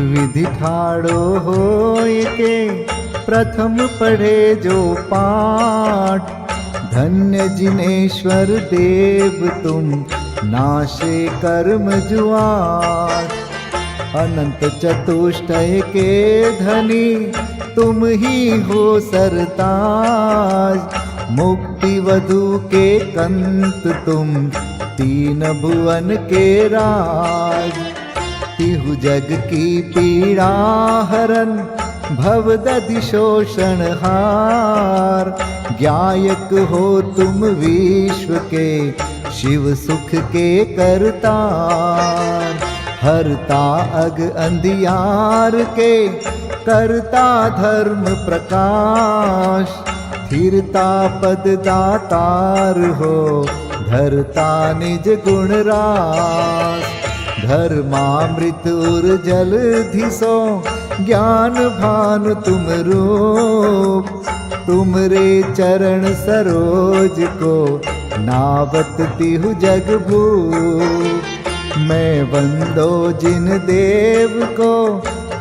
विधि ठाड़ो होय के प्रथम पढ़े जो पाठ। धन्य जिनेश्वर देव तुम नाशे कर्म जुआट। अनंत चतुष्टय के धनी तुम ही हो सरताज। मुक्ति वधु के कंत तुम तीन भुवन के राज। तिहु जग की पीड़ा हरन भव दधि शोषण हार। ज्ञायक हो तुम विश्व के शिव सुख के करतार। हरता अग अंधियार के करता धर्म प्रकाश। स्थिरता पद दातार हो धरता निज गुण रास। धर्मामृत उर जल धिसो ज्ञान भानु तुम रूप। तुमरे चरण सरोज को नावत तिहु जग भूप। मैं वंदो जिन देव को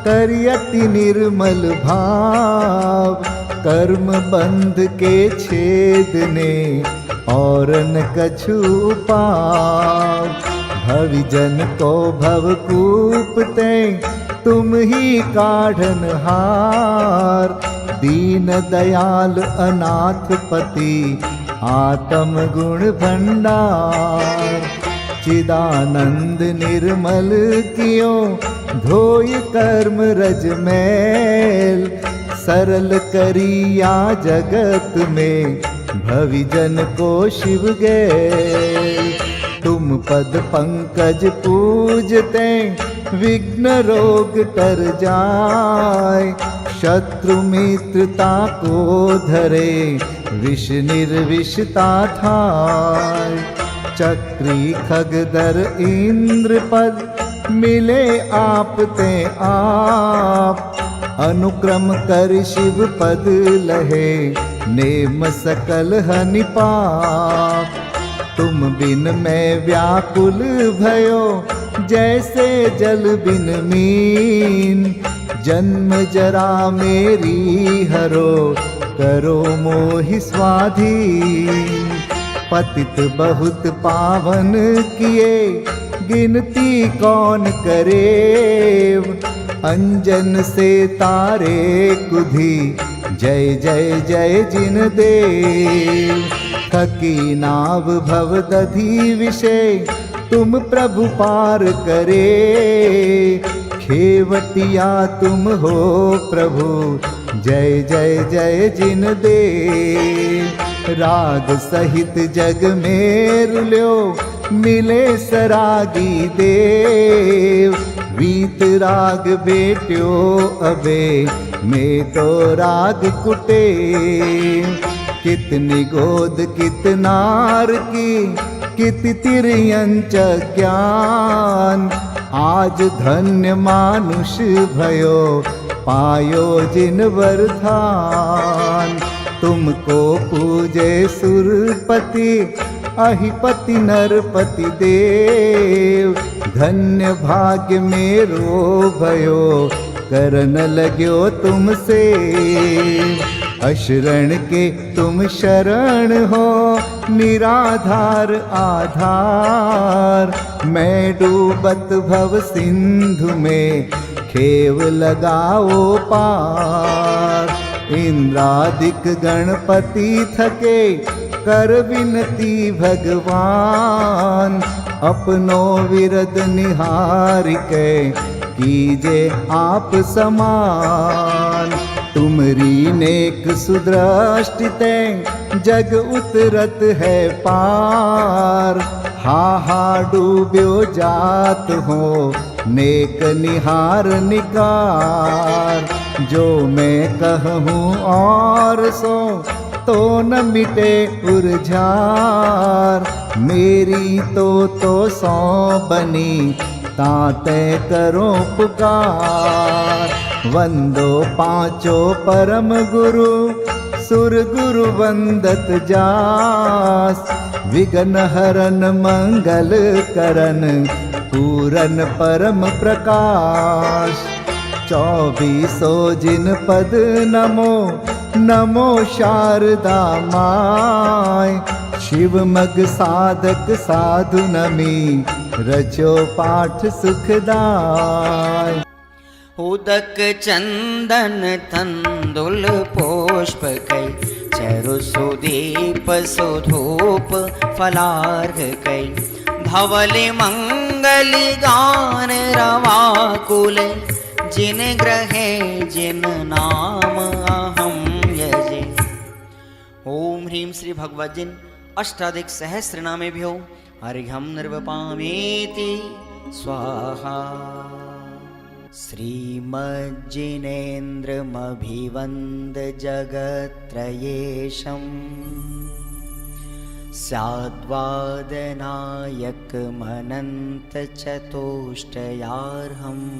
करियति निर्मल भाव। कर्म बंध के छेदने और न कछु पाव। भविजन को भवकूपते तुम ही काढ़न हार। दीन दयाल अनाथ पति आत्म गुण भंडार। चिदानंद निर्मल कियो धोय कर्म रज मैल। सरल करिया जगत में भविजन को शिव गैल। तुम पद पंकज पूजते विघ्न रोग तर जाय। शत्रु मित्रता को धरे विष निर्विषता थाय। चक्री खगदर इंद्र पद मिले आप ते आप। अनुक्रम कर शिव पद लहे नेम सकल हनि पाप। तुम बिन मैं व्याकुल भयो जैसे जल बिन मीन। जन्म जरा मेरी हरो करो मोहि स्वाधीन। पतित बहुत पावन किए गिनती कौन करे। अंजन से तारे कुधी जय जय जय जिन देव। थकी नाव भव दधि विषय तुम प्रभु पार करे। खेवटिया तुम हो प्रभु जय जय जय जिन देव। राग सहित जग में रुल्यो मिले सरागी देव। वीत राग बेट्यो अबे में तो राग कुटे। कितनी गोद कितनार की कित तिर्यंच ज्ञान। आज धन्य मानुष भयो पायो जिन वरदान। तुमको पूजे सुरपति अहिपति नरपति देव। धन्य भाग्य मेरो भयो करन लग्यो तुमसे। अशरण के तुम शरण हो निराधार आधार। मैं डूबत भव सिंधु में खेव लगाओ पार। इंद्रादिक गणपति थके कर विनती भगवान। अपनो विरद निहारिके कीजे आप समान। तुमरी नेक सुदृष्टिते जग उतरत है पार। हा हा डूब्यो जात हो नेक निहार निकार। जो मैं कहूँ और सो तो न मिटे उर्झार। मेरी तो सौ बनी ताते करो पुकार। वंदो पांचों परम गुरु सुर गुरु वंदत जास। विघ्न हरन मंगल करन पूरन परम प्रकाश। 24 जिन पद नमो नमो शारदा माय। शिव मग साधक साधु नमी रचो पाठ सुखदाय। उदक चंदन तंदुल पुष्प कै चरु सुदीप सुधूप फलार्घ कै। धवल मंगल गान रवाकुल जिन ग्रहे जिन नाम अहम यजे। ओम ह्रीं श्री भगवद्जिन अष्टाधिक सहस्र नामे भ्यो अर्घ्यं निर्वपामेति स्वाहा। श्रीमज्जिनेन्द्रमभिवन्द जगत्त्रयेशं स्याद्वादनायकमनन्तचतुष्टयार्हम्।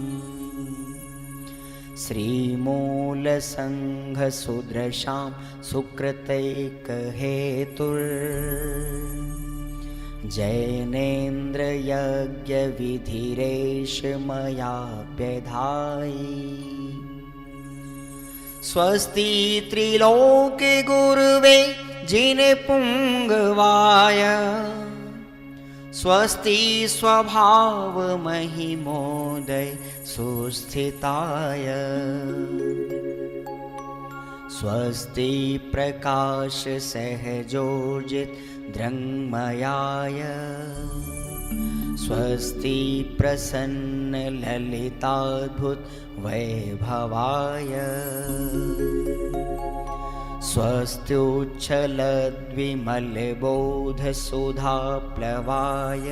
श्रीमूलसङ्घसुदृशां सुकृतैकहेतुर्। जैनेन्द्रयज्ञविधिरेष मयाप्यधायि। स्वस्ति त्रिलोके गुरुवे जिन पुंगवाय। स्वस्ति स्वभाव महिमोदय सुस्थिताय। स्वस्ति प्रकाश सहजोजित दृङ्मयाय। स्वस्ति प्रसन्न ललिताद्भुत वैभवाय। स्वस्त्युच्छलद्विमलबोध सुधाप्लवाय।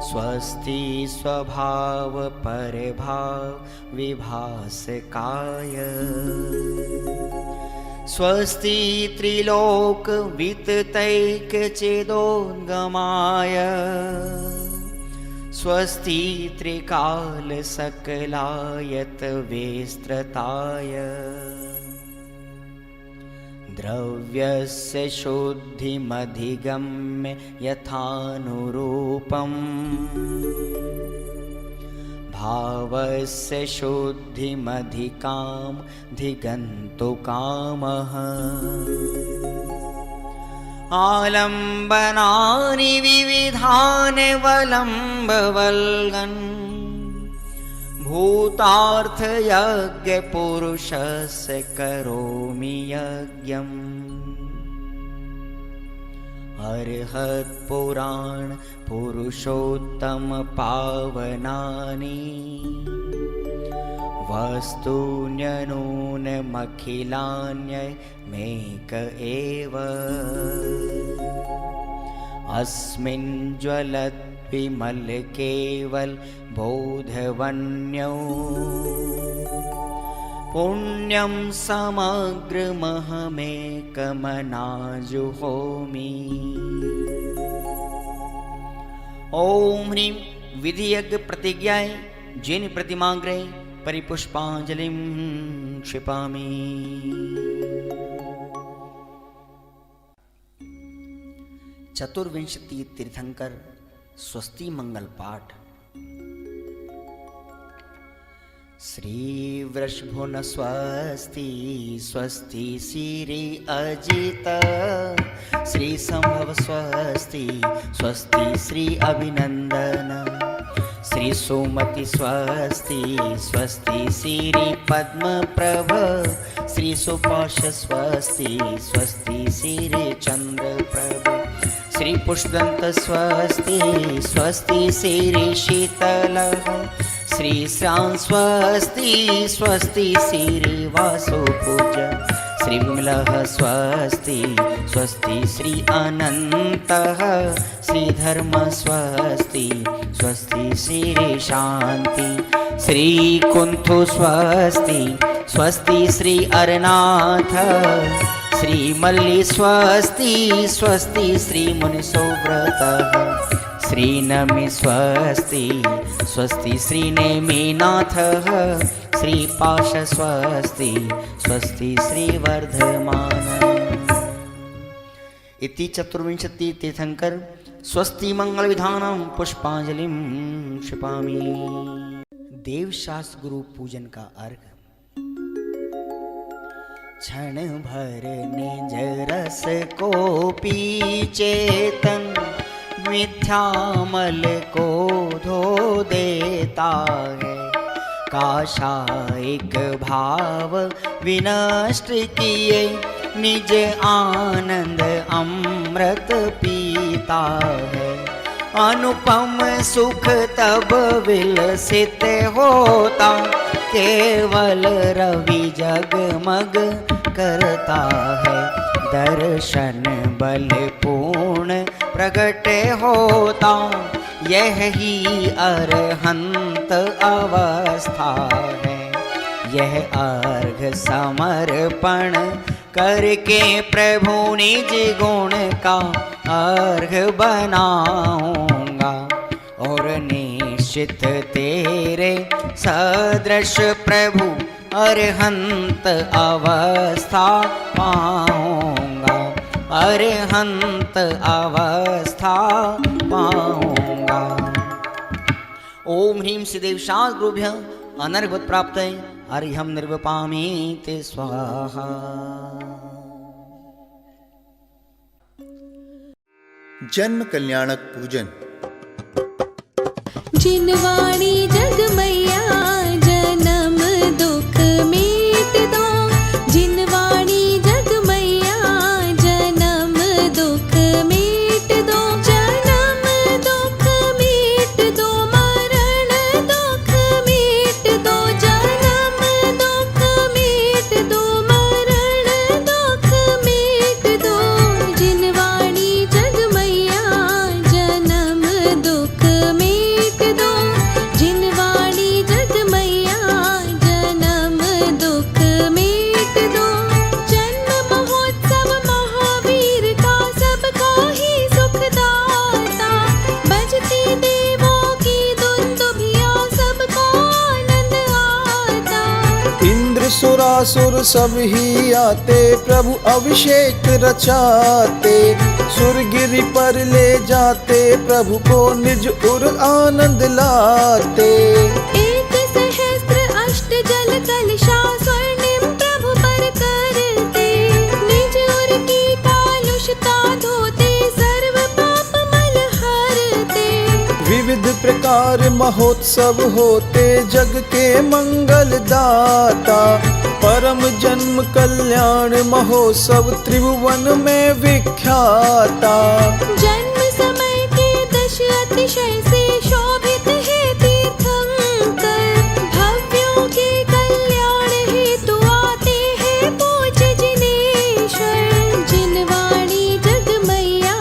स्वस्ति स्वभाव परभाव विभासकाय। स्वस्ति त्रिलोक विततैकचिदोद्गमाय। स्वस्ति त्रिकाल सकलायत विस्तृताय। द्रव्यस्य शुद्धिमधिगम्य यथानुरूपम्। भावस्य शुद्धिमधिकाम् धिगन्तुकामः। आलम्बनानि विविधानि वलम्बवल्गन्। भूतार्थयज्ञपुरुषस्य करोमि यज्ञम्। अर्हत्पुराण पुरुषोत्तम पावनानि। वस्तून्यनूनमखिलान्यमेक एव। अस्मिन् ज्वलद्विमल केवल बोधवन्यो। पुण्यं समग्रमहमेकमनाजुहोमि। ओम ह्रीं विधियज्ञ प्रतिज्ञाय जिन प्रतिमाग्रे परिपुष्पांजलिं क्षिपामि। चतुर्विंशति तीर्थंकर स्वस्ति मंगल पाठ। श्री वृषभुन स्वस्ति स्वस्ति श्री अजित। श्री संभव स्वस्ति स्वस्ति श्री अभिनंदन। श्री सुमति स्वस्ति स्वस्ति श्री पद्म प्रभ। श्री सुपाश स्वस्ति स्वस्ति श्री चंद्र प्रभ। श्री पुष्पदंत स्वस्ति स्वस्ति श्री शीतल। श्री श्याम स्वस्ति स्वस्ति श्री वासुपूज। श्री विमलः स्वस्ति स्वस्ति श्री अनन्तः। श्री धर्म स्वस्ति स्वस्ति श्री शांति। श्री कुंथु स्वस्ति स्वस्ति श्री अरनाथ। श्री मल्ली स्वस्ति स्वस्ति श्री मुनिसुव्रतः। श्री नमि स्वस्ति स्वस्ति श्री नेमिनाथः। श्री पाश स्वस्ति स्वस्ति श्री वर्धमान। इति चतुर्विंशति तीर्थंकर स्वस्ति मंगल विधानं पुष्पांजलिं क्षिपामि। देवशास्त्र गुरु पूजन का अर्घ। क्षण भर निज रस को पी चेतन, मिथ्यामल को धो देता है। काषायिक भाव विनष्ट किए, निज आनंद अमृत पीता है। अनुपम सुख तब विलसित होता, केवल रवि जगमग करता है। दर्शन बल पूर्ण प्रगट होता, यह ही अरहंत अवस्था है। यह अर्घ समर्पण करके प्रभु निज गुण का अर्घ बनाऊंगा, और निश्चित तेरे सदृश प्रभु अरहंत अवस्था पाऊंगा, अरहंत अवस्था पाऊंगा। ओम ह्रीं श्रीदेव शास्त्र गुरुभ्यः अनर्घवत् प्राप्तये अर्घ्यं निर्वपामि ते स्वाहा। जन्म कल्याणक पूजन। जिनवाणी जग मैया जन्म दुख मीट दो, जिनवाणी जग मैया जन्म दुख मीट दो, जन्म दुख मीट दो, मरण दुख मीट दो, जन्म दुख मीट दो, मरण दुख मीट दो। जिनवाणी जग मैया जन्म दुख मीट दो, जिनवाणी जग मैया जन्म दुख मीट दो। जन्म महोत्सव महावीर का सबका ही सुखदाता, बजती देवों की दुंदुभिया सबको आनंद आता। इंद्र सुरासुर सब ही आते, प्रभु अभिषेक रचाते। सुरगिरि पर ले जाते, प्रभु को निज उर आनंद लाते। एक सहस्त्र अष्ट जल कलशा स्वर्णिम प्रभु पर करते, निज उर की कालुषता धोते, सर्व पाप मल हरते। विविध प्रकार महोत्सव होते, जग के मंगल दाता। परम जन्म कल्याण महोत्सव त्रिभुवन में विख्याता। जन्म समय के दश अतिशय से शोभित है तीर्थंकर, भव्यों के कल्याण हेतु आते हैं पूज्य जिनेश्वर। जिनवाणी जग मैया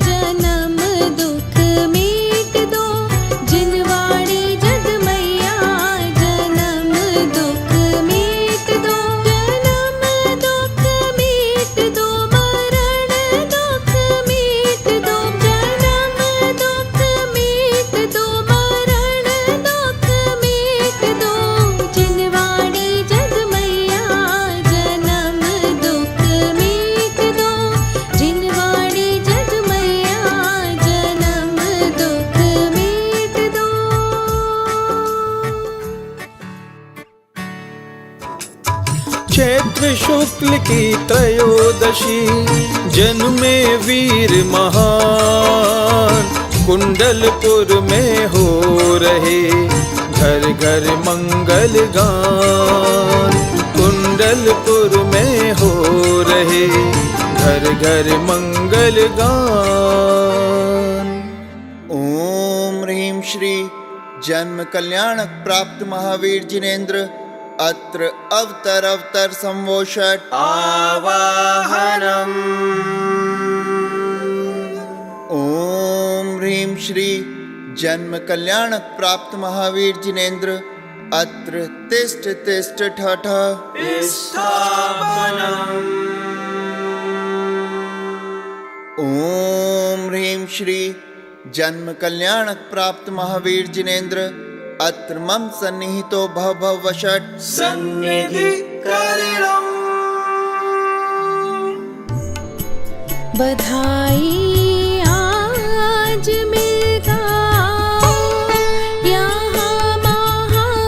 जन्म दुख मीट दो, जिनवाणी जग मैया जन्म दुख मीट दो, जन्म दुख मीट दो, मरण दुख मीट दो, जन्म दुख मीट दो, मरण दुख मीट दो। जिनवाणी जग मैया जन्म दुख मीट दो, जिनवाणी जग मैया जन्म दुख मीट दो। चैत्र शुक्ल की त्रयोदशी जन्मे वीर महान। कुंडलपुर में हो रहे घर घर मंगल गान। कुंडलपुर में हो रहे घर घर मंगल गान। ओम ह्रीं श्री जन्म कल्याणक प्राप्त महावीर जिनेन्द्र अत्र अवतर संवोषट आवाहनम्। ओम ह्रीं श्री जन्म कल्याणक प्राप्त महावीर जिनेन्द्र अत्र तिष्ठ तिष्ठ ठठ स्थापनम्। ओम ह्रीं श्री जन्म कल्याणक प्राप्त महावीर जिनेन्द्र अत्र मम सन्निहितो भव भव वषट् सन्निधि करिणम्। बधाई आज मिल गाओ, यहाँ महावीर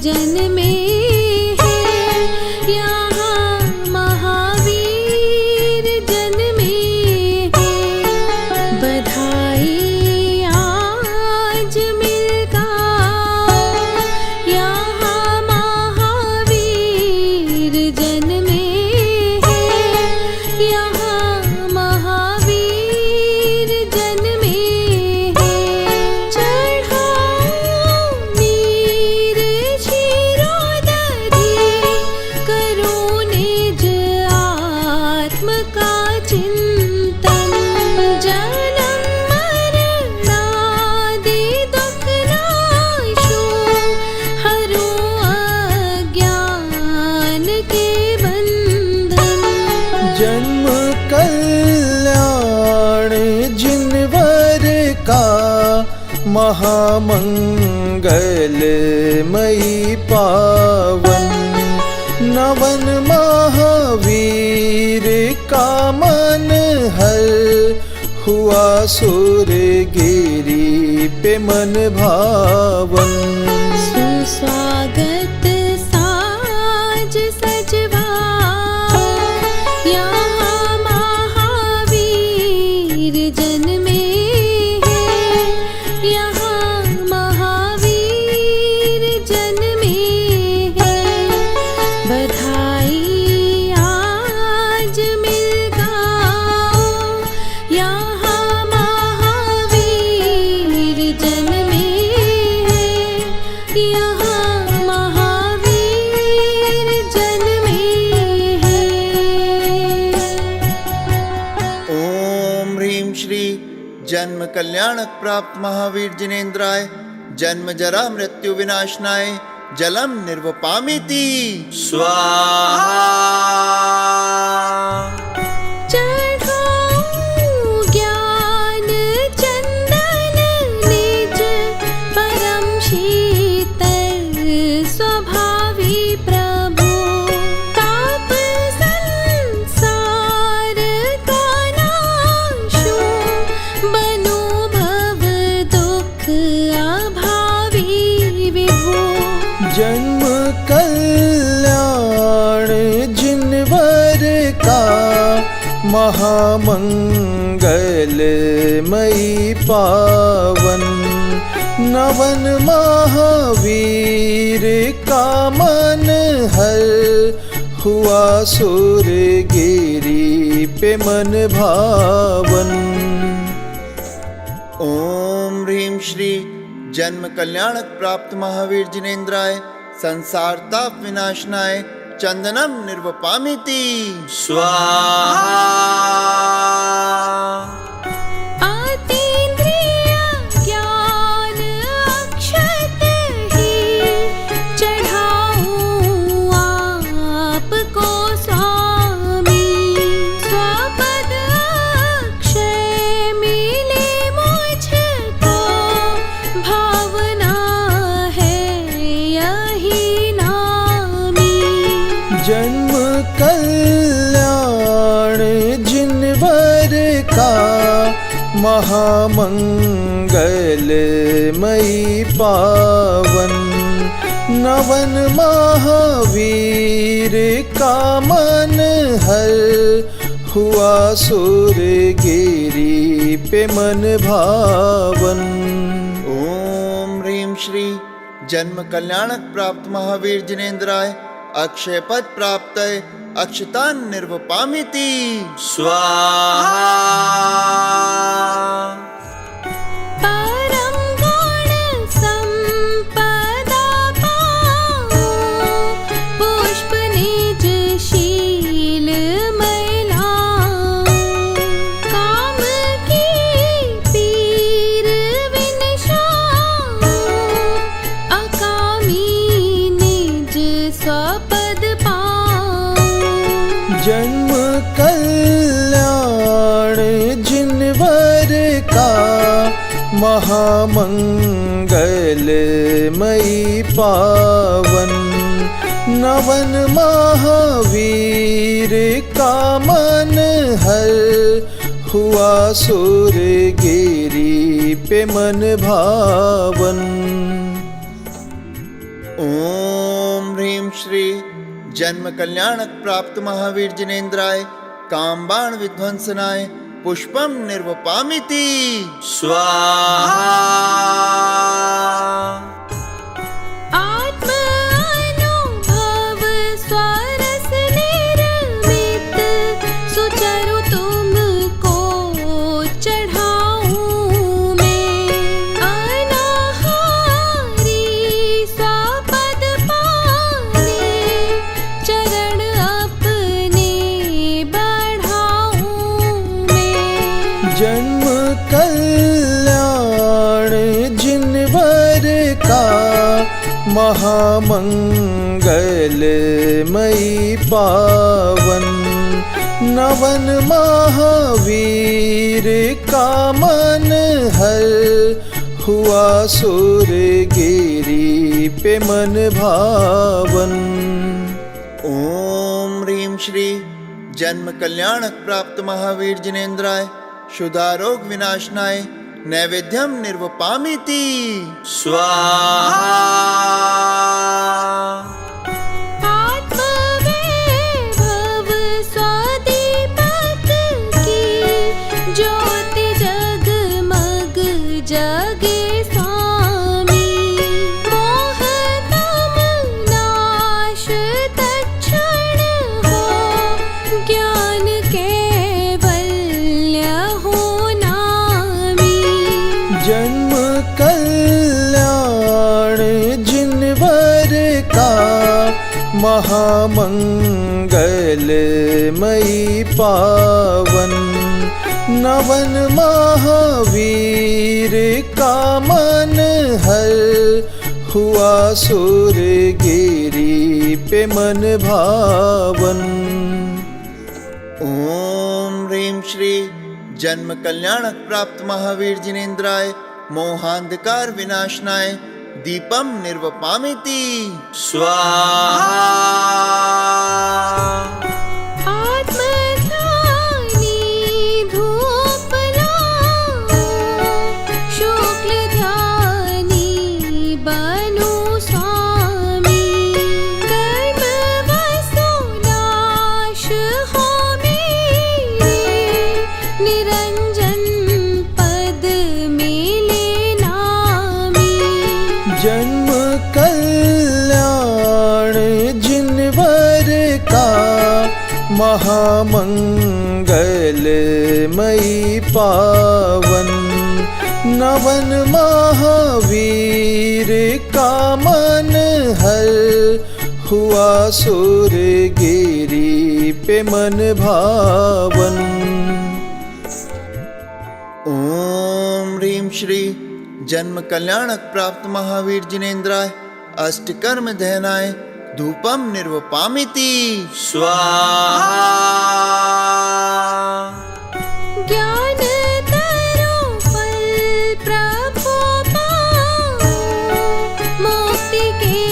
जन्मे हैं, यहाँ महावीर जन्मे हैं। बधाई आज मिलगा, यहाँ महावीर जन्मे हैं, यहाँ महावीर जन्मे हैं। चढ़ाओ नीर क्षीरोदधि, करो निज आत्म का चिंतन। जन्म मरणादि दुख नाशो, हरो अज्ञान के बंधन। जन्म कल्याण जिनवर का, महामंगलमयी पावन। नवन महावीर का मन हर, हुआ सुरगिरी पे मन भावन। सुस्वागत साज सजवा, यहाँ महावीर जन्मे हैं, यहाँ महावीर जन्मे हैं। बधाई आज मिलगा, यहाँ महावीर जन्मे हैं, यहाँ महावीर जन्मे हैं। ओम ह्रीं श्री जन्म कल्याणक प्राप्त महावीर जिनेन्द्राय, जन्म जरा मृत्यु विनाशनाय, जलम निर्वपामिति स्वाहा। चढ़ाओ ज्ञान चंदन निज, परम शीतल स्वभावी प्रभु। ताप संसार का नाशो, बनो भव दुख अभावी विभो। जन्म कल्याण जिनवर का, महामंगलमयी पावन। नवन महावीर का मन हर, हुआ सुरगिरी पे मन भावन। ओम ह्रीं श्री जन्म कल्याणक प्राप्त महावीर जिनेन्द्राय, संसार ताप विनाशनाय, चंदनम निर्वपामिति स्वाहा। अतीन्द्रिय ज्ञान अक्षत ही, चढ़ाऊं आपको स्वामी। स्वपद अक्षय मिले मुझको, भावना है यही नामी। जन्म कल्याण जिनवर का, महामंगलमयी पावन। नवन महावीर का मन हर, हुआ सुरगिरी पे मन भावन। ओम ह्रीं श्री जन्म कल्याणक प्राप्त महावीर जिनेन्द्राय, अक्षय पद प्राप्त अक्षतान निर्वपामिति स्वाहा। परम गुण संपदा पाओ, पुष्प निज शील मैलाओ। काम की पीर विनशाओ, अकामी निज स्वपद पाओ। जन्म कल्याण जिनवर का, महामंगलमयी पावन। नवन महावीर का मन हर, हुआ सुरगिरी पे मन भावन। ओम ह्रीं श्री जन्म कल्याणक प्राप्त महावीर जिनेन्द्राय कामबाण विध्वंसनाय पुष्पम निर्वपामिति स्वाहा। आत्मानुभव स्वरस निर्मित सुचरु तुमको चढ़ाऊं मैं। अनाहारी स्वापद पाने चरण अपने बढ़ाऊं मैं। जन्म कल्याण जिनवर का महामंगलमयी पावन नवन महावीर का मन हर हुआ सुरगिरी पे मन भावन। ओम ह्रीं श्री जन्म कल्याणक प्राप्त महावीर जिनेन्द्राय शुद्धारोग विनाशनाय नैवेद्यम निर्वपामिति स्वाहा। आत्मवैभव स्वदीपक की ज्योति जगमग जगे स्वामी। मोह तम नाश तत्क्षण हो ज्ञान कैवल्य हो नामी। जन्म कल्याण जिनवर का महामंगलमयी पावन नवन महावीर का मन हर हुआ सुरगिरी पे मन भावन। ओम ह्रीं श्री जन्म कल्याणक प्राप्त महावीर जिनेन्द्राय मोहांधकार विनाशनाय दीपम निर्वपामिति स्वाहा। आत्मज्ञानी धूप लाओ शुक्ल ध्यानी बनो स्वामी। कर्म वसु नाश हो मेरे निरंजन पद मिले नामी। जन्म कल्याण जिनवर का महामंगलमयी पावन नवन महावीर का मन हर हुआ सुरगिरी पे मन भावन। ओम ह्रीं श्री जन्म कल्याणक प्राप्त महावीर जिनेन्द्राय अष्टकर्म ध्यानाय धूपम निर्वपामिति स्वाहा। ज्ञान तरो फल प्रभु पाओ मुक्ति के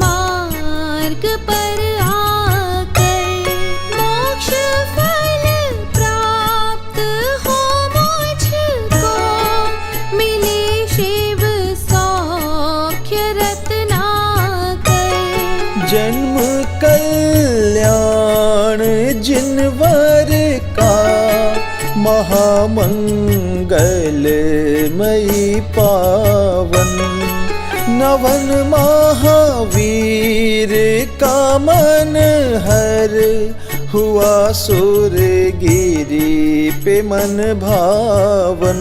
मार्ग पर आकर। मोक्ष फल प्राप्त हो मुझको मिले शिव सौख्य रत्नाकर। जन्म कल्याण जिनवर का महामंगलमयी पावन नवन महावीर का मन हर हुआ सुरगिरी पे मन भावन।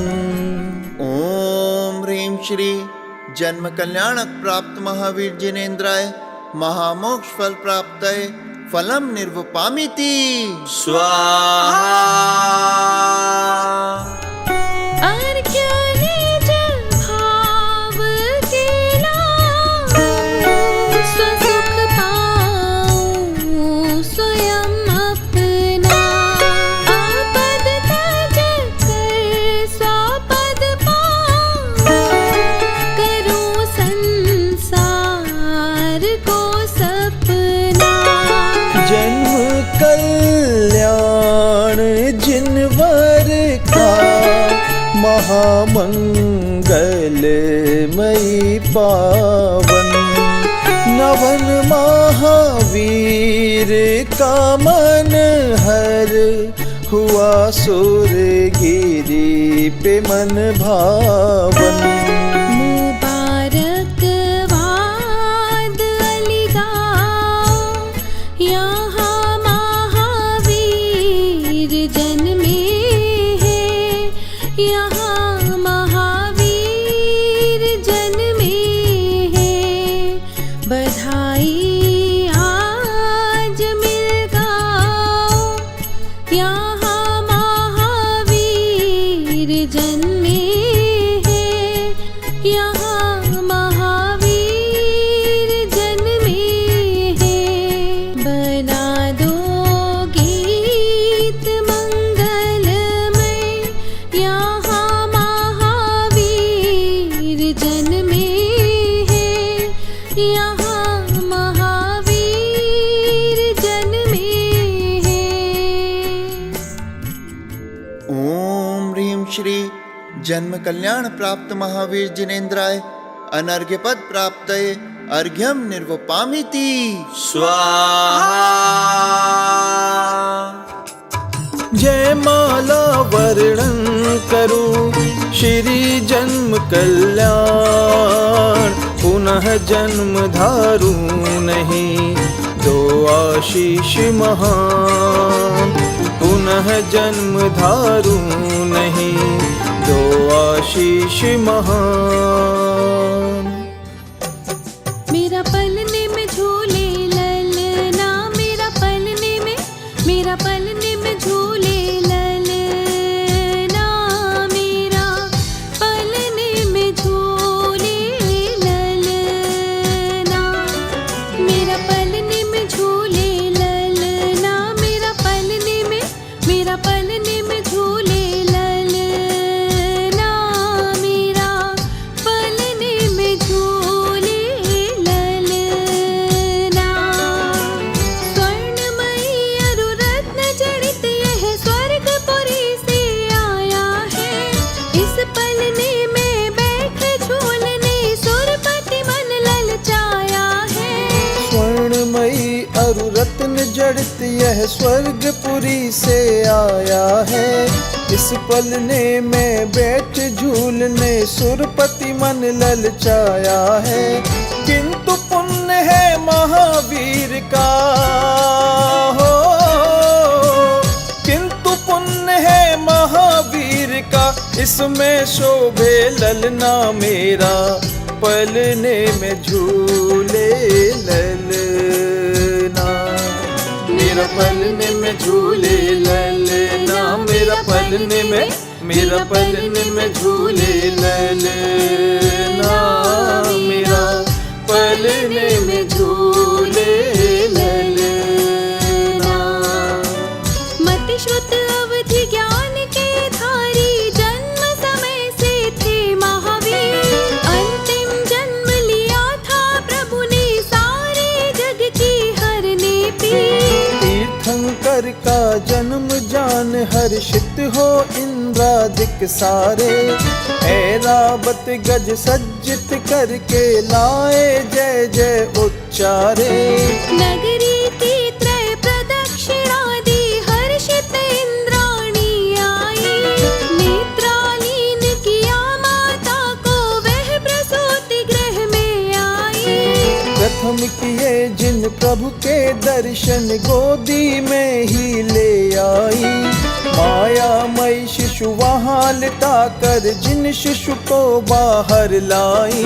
ओम ह्रीं श्री जन्म कल्याणक प्राप्त महावीर जिनेन्द्राय महामोक्ष फल प्राप्तये फलम निर्वपामिति स्वाहा। अर्घ्य निज भाव के लाओ स्वसुख पाऊं स्वयं अपना। आपद तज कर स्वापद पाऊं करूं संसार को सपना। जन्म कल्याण जिनवर का महामंगलमयी पावन नवन महावीर का मन हर हुआ सुरगिरी पे मन भावन। मुबारकबाद अली गाओ, यहाँ महावीर जन्मे हैं, यहाँ महावीर जन्मे हैं। बधाई आज मिल गाओ, यहाँ महावीर जन्मे हैं, यहाँ महावीर जन्मे हैं। बना दो गीत मंगलमय, यहाँ महावीर जन्मे हैं, यहाँ महावीर जन्मे हैं। ओम ह्रीं श्री जन्म कल्याण प्राप्त महावीर जिनेन्द्राय अनर्घ्य पद प्राप्तये अर्घ्यम निर्वपामीति। स्वाहा। जय माला वर्णन करूं श्री जन्म कल्याण, पुनः जन्म धारूं नहीं दो आशीष महान। पुनः जन्म धारूं नहीं दो आशीष महान। मेरा पलने में झूले ललना, मेरा पलने में, मेरा पलने में झूले ललना, मेरा पलने में झूले ललना, मेरा पलने में झूले ललना, मेरा पलने में, मेरा पलने में झूले ललना, मेरा पलने में झूले ललना। स्वर्णमयी अरुरत्न जड़ित यह स्वर्गपुरी से आया है, इस पलने में बैठे झूलने सुरपति मन ललचाया है। स्वर्णमयी अरुरत्न जड़ित यह स्वर्गपुरी से आया है, इस पलने में बैठ झूलने सुरपति मन ललचाया है। किंतु पुण्य है महावीर का हो, किंतु पुण्य है महावीर का, इसमें शोभे ललना मेरा, पलने में झूले ललना। मेरा पलने में झूले ललना, मेरा पलने में, मेरा पलने में झूले ललना, मेरा पलने में झूले ललना। मति श्रुत अवधि ज्ञान के धारी, जन्म समय से थे महावीर। अंतिम जन्म लिया था प्रभु ने, सारे जग की हरने पीर। तीर्थंकर का जन्म जान हर्षित हो इंद्रादिक सारे, ऐरावत गज सज्जित करके लाए जय जय उच्चारे। नगरी की त्रय प्रदक्षिणा दी, हर्षित इंद्राणी आई। नेत्रालीन किया माता को, वह प्रसूति गृह में आई। प्रथम किए जिन प्रभु के दर्शन, गोदी में ही ले आई। मायामयी शिशु वहाँ लिटा कर जिन शिशु को बाहर लाई।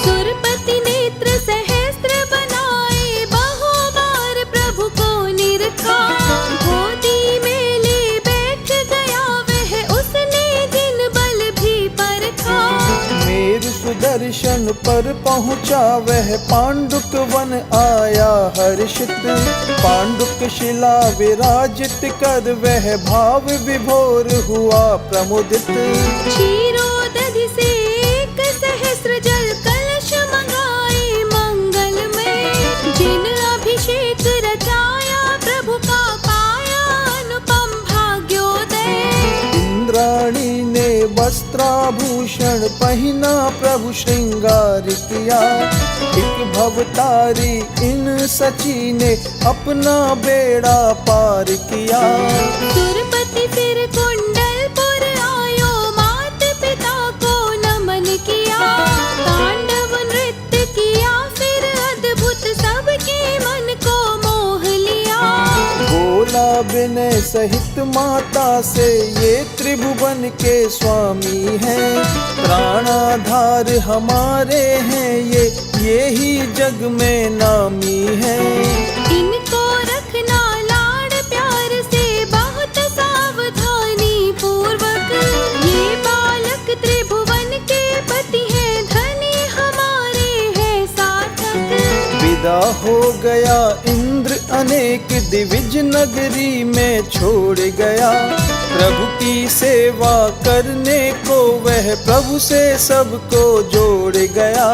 सुरपति नेत्र सहस्त्र बनाए, बहुबार प्रभु को निरखा। गोदी में ले बैठ गया वह, उसने जिन बल भी परखा। मेरु सुदर्शन पर पहुँचा वह, पांडुक वन आया हर्षित। पांडुक शिला विराजित कर वह, भाव विभोर हुआ प्रमुदित। क्षीरोदधि से एक सहस्त्र जल कलश मंगाए मंगल में। जिन अभिषेक रचाया प्रभु का, पाया अनुपम भाग्योदय। इंद्राणी ने वस्त्राभूषण आभूषण पहिना प्रभु श्रृंगार किया। एक भवतारी इन सची ने अपना बेड़ा पार किया। सुरपति फिर कुंडलपुर आयो, मात पिता को नमन किया। तांडव नृत्य किया फिर अद्भुत, सबके मन को मोह लिया। बोला विनय सहित माता से, ये त्रिभुवन के स्वामी हैं। प्राणाधार हमारे हैं ये ही जग में नामी हैं। इनको रखना लाड़ प्यार से, बहुत सावधानी पूर्वक। ये बालक त्रिभुवन के पति हैं, धनी हमारे हैं सार्थक। विदा हो गया इंद्र अनेक दिविज नगरी में छोड़ गया। प्रभु की सेवा करने को वह प्रभु से सबको जोड़ गया।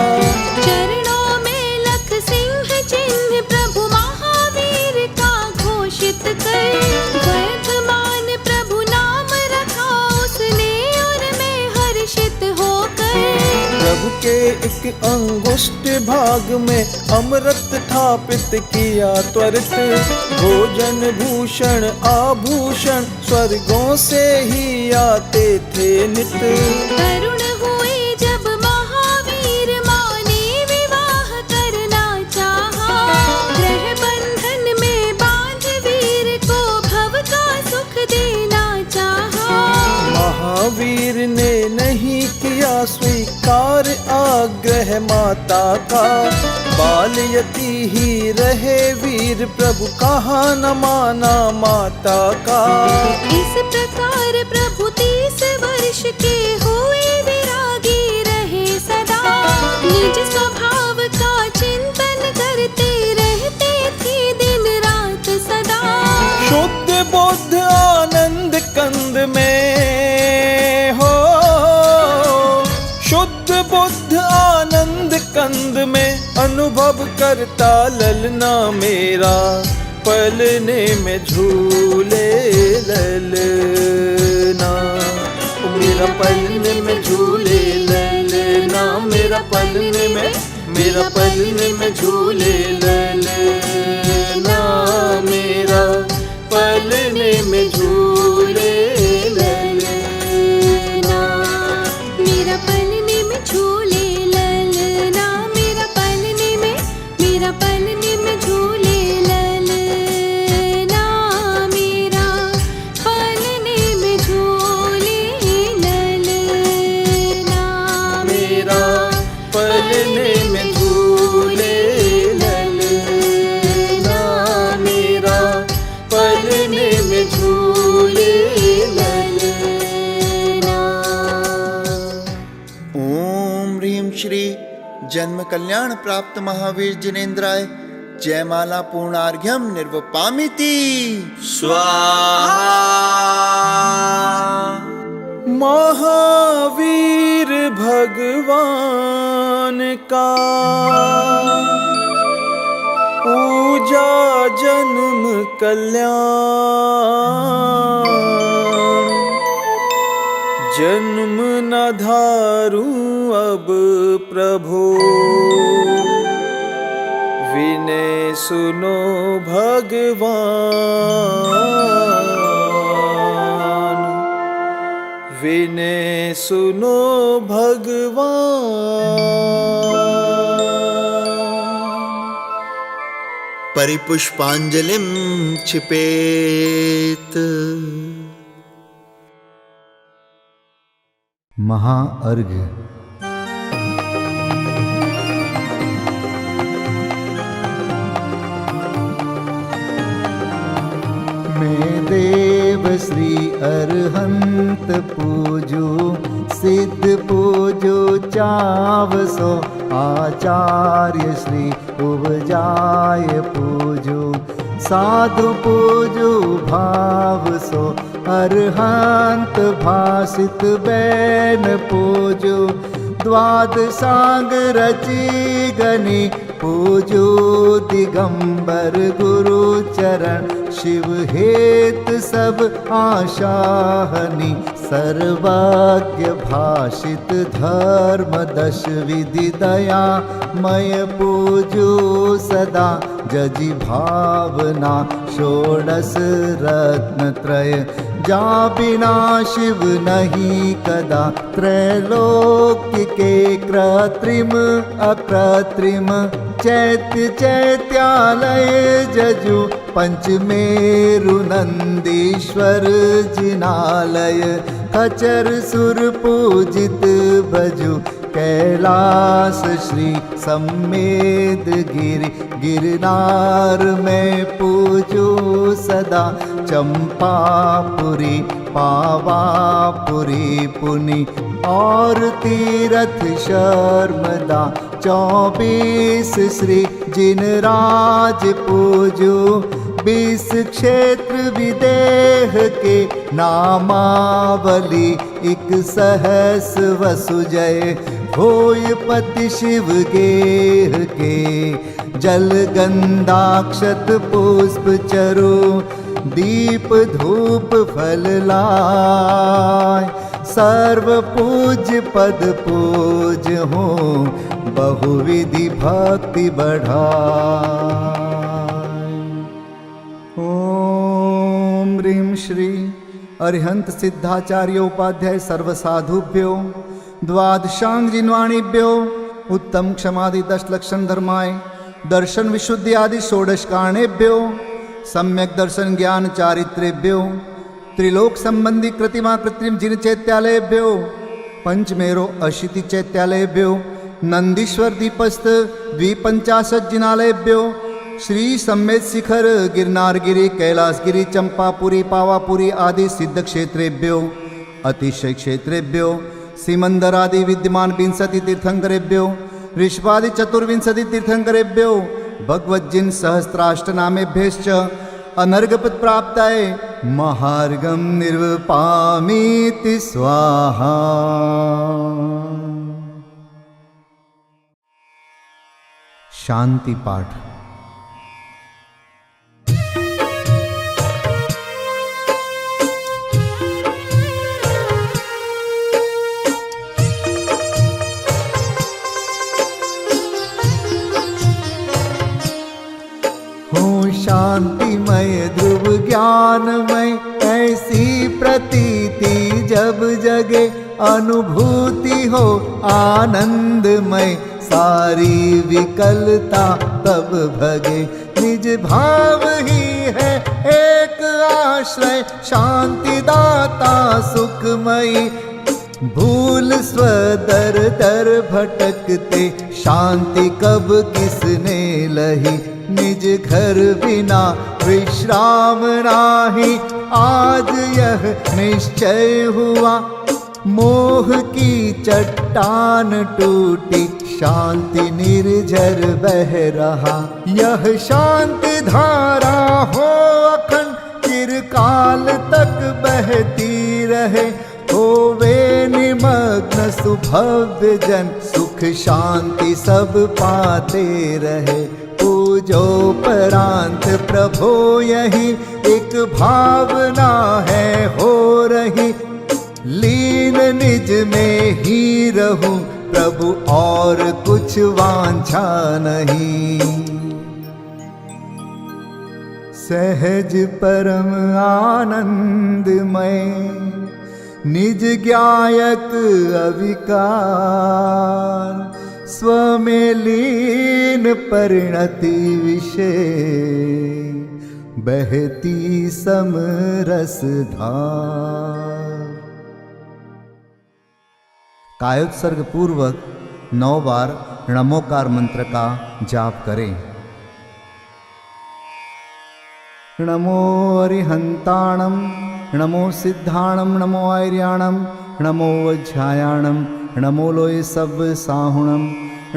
चरणों में लख सिंह चिन्ह, प्रभु महावीर का घोषित कर। वर्धमान प्रभु नाम रखा उसने, और मैं हर्षित होकर। प्रभु के एक अंगुष्ठ भाग में अमृत स्थापित किया त्वरित। भोजन भूषण आभूषण स्वर्गों से ही आते थे नित। तरुण हुए जब महावीर, माँ ने विवाह करना चाहा। ग्रह बंधन में बांध वीर को, भव का सुख देना चाहा। महावीर ने नहीं किया स्वीकार आग्रह माता का। बालयती ही रहे वीर, प्रभु कहा न माना माता का। इस प्रकार प्रभु 30 वर्ष के हुए विरागी रहे सदा। निज स्वभाव का चिंतन करते रहते थे दिन रात सदा। शुद्ध बुद्ध आनंद कंद में हो, शुद्ध बुद्ध आनंद कंद में अनुभव करता ललना मेरा। पलने में झूले ललना, मेरा पलने में झूले ललना। मेरा पलने में झूले ललना। मेरा पलने में झूले ललना। मेरा पलने में झूले ललना। मेरा पलने में झूले ललना। मेरा पलने में झूले ललना। मेरा पलने में झूले ललना। मेरा पलने में झूले ललना। ओम ह्रीं श्री जन्म कल्याण प्राप्त महावीर जिनेन्द्राय जयमाला पूर्णार्घ्यम निर्वपामिति स्वाहा। महावीर भगवान का पूजा जन्म कल्याण। जन्म न धारू अब प्रभु, विनय सुनो भगवान। विनय सुनो भगवान। परिपुष्पांजलिं क्षिपेत। महाअर्घ्य। मैं देव श्री अरहंत पूजू, सिद्ध पूजू चावसो। आचार्य श्री उपजाय पूजू, साधु पूजू भाव सो। अरहंत भासित बैन पूजू, द्वादशांग रची गनी पूजू। दिगंबर गुरु चरण, शिव हेत सब आशा हनी। सर्वज्ञ भाषित धर्म दश विधि दया मय पूजू सदा जजी भावना षोडश रत्न त्रय जा बिना शिव नहीं कदा त्रैलोक्य के कृत्रिम अकृत्रिम चैत्य चैत्यालय जजु पंचमेरु नंदीश्वर जिनालय खचर सुर पूजित भजु कैलास श्री सम्मेद गिरि गिरनार में पूजू सदा चंपापुरी पावापुरी पुनि और तीरथ शर्मदा 24 श्री जिनराज पूजू 20 क्षेत्र विदेह के नामावली 1 सहस वसुजय होय पति शिव गेह के जल गंधाक्षत पुष्प चरु दीप धूप फल लाय सर्व पूज्य पद पूज हो बहुविधि भक्ति बढ़ाय। ओम ह्रीं श्री अरिहंत सिद्धाचार्य उपाध्याय सर्वसाधुभ्यो द्वादशांग जिन्वाणीभ्यो उत्तम क्षमादि 10 लक्षण धर्माय दर्शन विशुद्धि आदि 16 कारणेभ्यो सम्यक दर्शन ज्ञान चारित्रेभ्यो त्रिलोक संबंधी कृतिमा कृत्रिम जिन चैत्यालयभ्यो पंचमेरो अशीति चैत्यालयभ्यो नंदीश्वर दीपस्थ 250 जिनालयभ्यो श्री सम्मेद शिखर गिरनारगिरी कैलासगिरी चंपापुरी पावापुरी आदि सिद्ध क्षेत्रेभ्यो अतिशय क्षेत्रेभ्यो सीमंदर आदि विद्यमान 20 तीर्थंकरेभ्यो ऋषभादि 24 तीर्थंकरेभ्यो भगवज्जिन सहस्राष्टनामेभ्यश्च अनर्घपद प्राप्ताय महार्गम निर्वपामीति स्वाहा। शांति पाठ। शांतिमय ध्रुव ज्ञानमय ऐसी प्रतीति जब जगे अनुभूति हो आनंदमय सारी विकलता तब भगे निज भाव ही है एक आश्रय शांति दाता सुखमयी भूल स्वदर दर भटकते शांति कब किसने लही निज घर बिना विश्राम नाही आज यह निश्चय हुआ मोह की चट्टान टूटी शांति निर्झर बह रहा यह शांति धारा हो अखंड चिरकाल तक बहती रहे होवे निमग्न सुभव्य जन सुख शांति सब पाते रहे पूजो परांत प्रभो यही एक भावना है हो रही लीन निज में ही रहूं प्रभु और कुछ वांछा नहीं सहज परम आनंदमय निज ज्ञायक अविकार स्वमें लीन परिणति विषय बहती समरस धार। कायोत्सर्ग पूर्वक 9 बार नमोकार मंत्र का जाप करें। नमो अरिहंताणं नमो सिद्धाणं नमो आर्याणं नमो वज्रायाणं नमो लोय सव्व साहुणं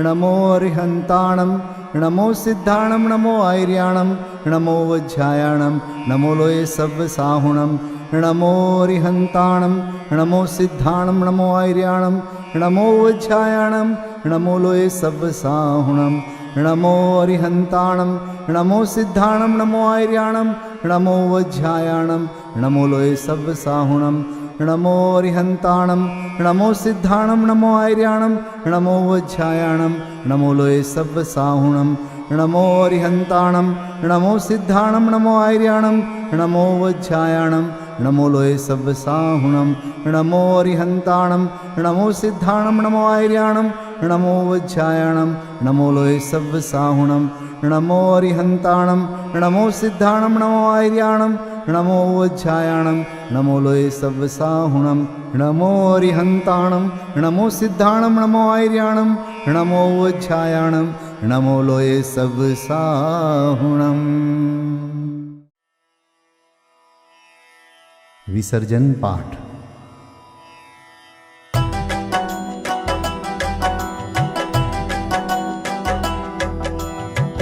नमो अरिहंताणं नमो सिद्धाणं नमो आर्याणं नमो वज्रायाणं नमो लोय सव्व साहुणं नमो अरिहंताणं नमो सिद्धाणं नमो आर्याणं नमो वज्रायाणं नमो लोय सव्व साहुणं नमो अरिहंताणं नमो सिद्धाणं नमो आर्याणं नमो वज्रायाणं नमो लोय सव्व साहुणं नमो रिहंताणम नमो सिद्धाणम नमो आर्याणम नमो वज्झायाणम नमो लोये सव्व साहुणम नमो रिहंताणम नमो सिद्धाणम नमो आर्याणम नमो वज्झायाणम नमो लोये सव्व साहुणम नमो रिहंताणम नमो सिद्धाणम नमो आर्याणम नमो वज्झायाणम नमो लोये सव्व साहुणम नमो रिहंताणम नमो सिद्धाणम नमो आर्याणम नमो वज्झायाणम नमो लोये सव्व साहुणम नमो रिहंताणम नमो सिद्धाणम नमो आर्याणम नमो वज्झायाणम नमो लोये सव्व साहुणम। विसर्जन पाठ।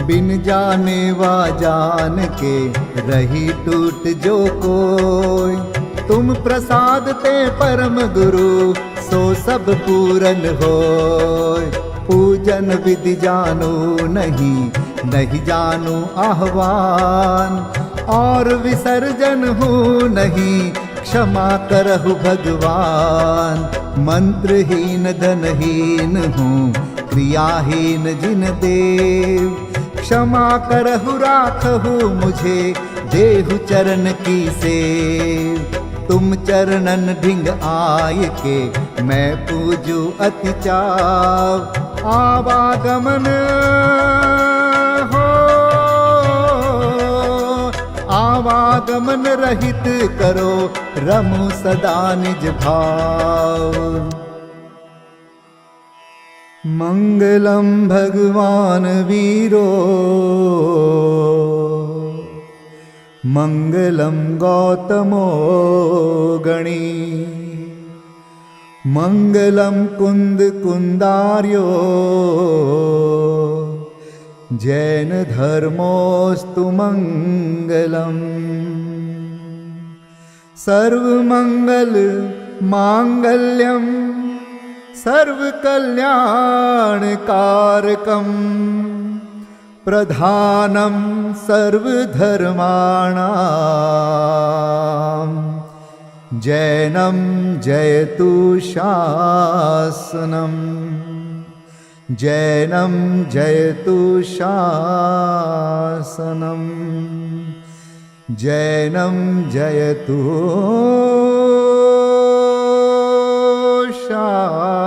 बिन जाने वा जान के रही टूट जो कोई, तुम प्रसाद ते परम गुरु सो सब पूरन होय। पूजन विधि जानो नहीं, नहीं जानो आह्वान, और विसर्जन हो नहीं क्षमा करहु भगवान। मंत्रहीन धनहीन हूँ क्रियाहीन जिन देव, क्षमा करहु राखहु मुझे देहु चरण की सेव। तुम चरणन ढिंग आय के मैं पूजू अति चाव। आवागमन हो आवागमन रहित करो रमु सदा निज भाव। मंगलम भगवान वीरो मंगलम गौतमो गणी। मंगलम कुंद कुंदार्यो जैन धर्मोस्तु मंगलम। सर्वमंगल मांगल्यम सर्वकल्याणकारकं प्रधानं सर्वधर्माणां। जैनं जयतु शासनं, जैनं जयतु शासनं, जैनं जयतु शासनम्।